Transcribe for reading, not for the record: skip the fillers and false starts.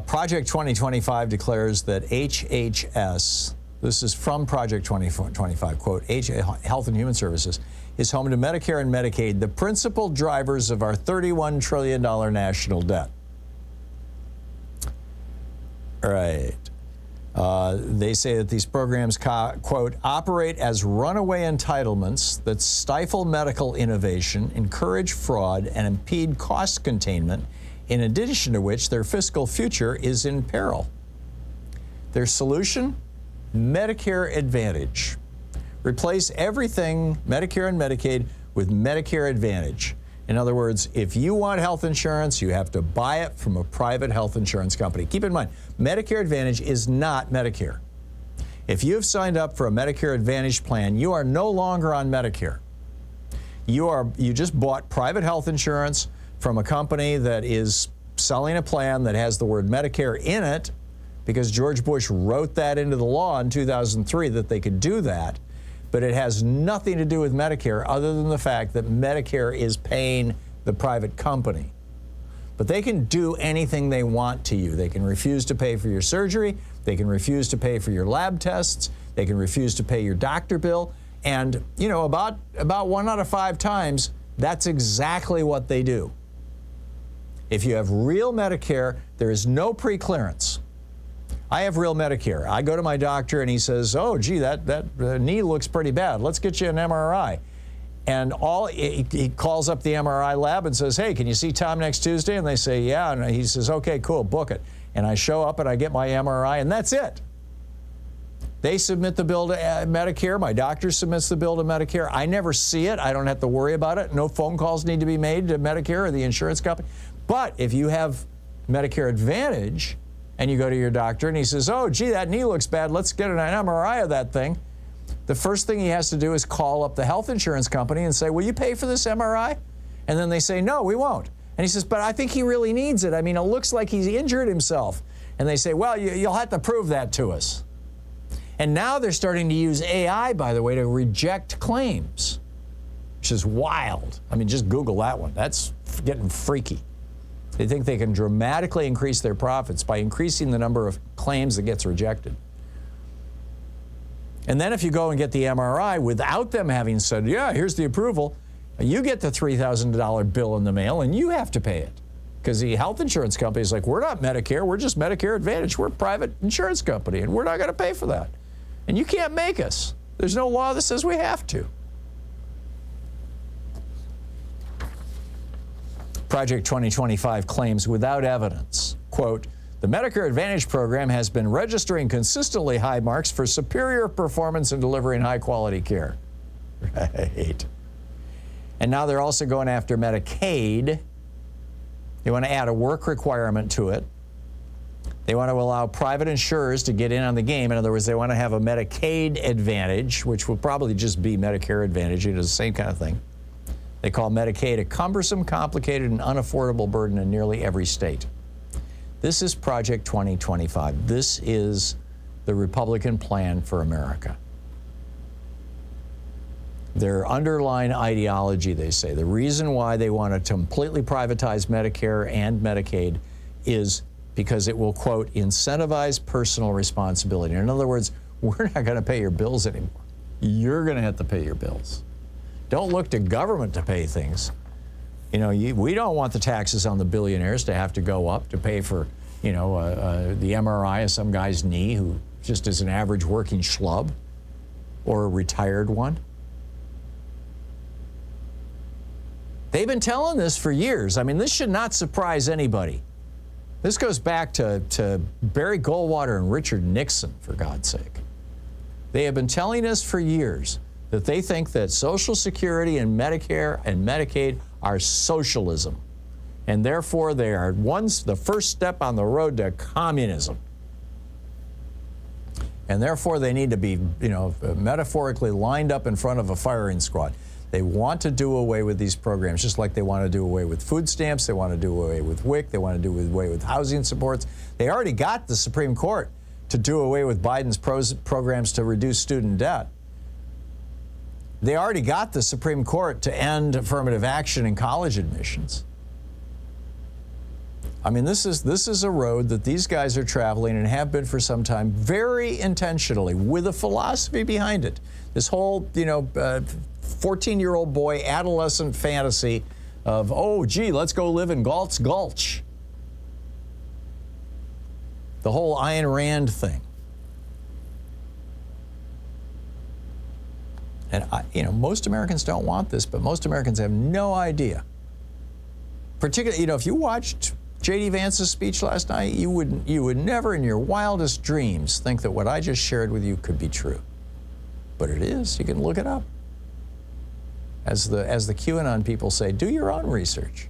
Project 2025 declares that HHS, this is from Project 2025, quote, Health and Human Services, is home to Medicare and Medicaid, the principal drivers of our $31 trillion national debt. All right. They say that these programs, quote, operate as runaway entitlements that stifle medical innovation, encourage fraud, and impede cost containment, in addition to which their fiscal future is in peril. Their solution? Medicare Advantage. Replace everything Medicare and Medicaid with Medicare Advantage. In other words, if you want health insurance, you have to buy it from a private health insurance company. Keep in mind, Medicare Advantage is not Medicare. If you have signed up for a Medicare Advantage plan, you are no longer on Medicare. You just bought private health insurance from a company that is selling a plan that has the word Medicare in it, because George Bush wrote that into the law in 2003 that they could do that. But it has nothing to do with Medicare other than the fact that Medicare is paying the private company. But they can do anything they want to you. They can refuse to pay for your surgery. They can refuse to pay for your lab tests. They can refuse to pay your doctor bill. And, you know, about 1 out of 5 times, that's exactly what they do. If you have real Medicare, there is no pre-clearance. I have real Medicare. I go to my doctor and he says, oh, gee, that knee looks pretty bad. Let's get you an MRI. And he calls up the MRI lab and says, hey, can you see Tom next Tuesday? And they say, yeah. And he says, okay, cool, book it. And I show up and I get my MRI, and that's it. They submit the bill to Medicare. My doctor submits the bill to Medicare. I never see it. I don't have to worry about it. No phone calls need to be made to Medicare or the insurance company. But if you have Medicare Advantage, and you go to your doctor and he says, oh, gee, that knee looks bad. Let's get an MRI of that thing. The first thing he has to do is call up the health insurance company and say, will you pay for this MRI? And then they say, no, we won't. And he says, but I think he really needs it. I mean, it looks like he's injured himself. And they say, well, you'll have to prove that to us. And now they're starting to use AI, by the way, to reject claims, which is wild. I mean, just Google that one. That's getting freaky. They think they can dramatically increase their profits by increasing the number of claims that gets rejected. And then if you go and get the MRI without them having said, yeah, here's the approval, you get the $3,000 bill in the mail and you have to pay it. Because the health insurance company is like, we're not Medicare, we're just Medicare Advantage. We're a private insurance company and we're not going to pay for that. And you can't make us. There's no law that says we have to. Project 2025 claims without evidence, quote, the Medicare Advantage program has been registering consistently high marks for superior performance in delivering high-quality care. Right. And now they're also going after Medicaid. They want to add a work requirement to it. They want to allow private insurers to get in on the game. In other words, they want to have a Medicaid Advantage, which will probably just be Medicare Advantage. It is the same kind of thing. They call Medicaid a cumbersome, complicated, and unaffordable burden in nearly every state. This is Project 2025. This is the Republican plan for America. Their underlying ideology, they say, the reason why they want to completely privatize Medicare and Medicaid is because it will, quote, incentivize personal responsibility. In other words, we're not going to pay your bills anymore. You're going to have to pay your bills. Don't look to government to pay things. You know, we don't want the taxes on the billionaires to have to go up to pay for, you know, the MRI of some guy's knee who just is an average working schlub or a retired one. They've been telling this for years. I mean, this should not surprise anybody. This goes back to Barry Goldwater and Richard Nixon, for God's sake. They have been telling us for years that they think that Social Security and Medicare and Medicaid are socialism. And therefore, they are the first step on the road to communism. And therefore, they need to be, you know, metaphorically lined up in front of a firing squad. They want to do away with these programs, just like they want to do away with food stamps, they want to do away with WIC, they want to do away with housing supports. They already got the Supreme Court to do away with Biden's programs to reduce student debt. They already got the Supreme Court to end affirmative action in college admissions. I mean, this is a road that these guys are traveling and have been for some time, very intentionally, with a philosophy behind it. This whole, 14-year-old boy adolescent fantasy of, oh, gee, let's go live in Galt's Gulch. The whole Ayn Rand thing. And, most Americans don't want this, but most Americans have no idea. Particularly, if you watched J.D. Vance's speech last night, you would never in your wildest dreams think that what I just shared with you could be true. But it is. You can look it up. As the QAnon people say, do your own research.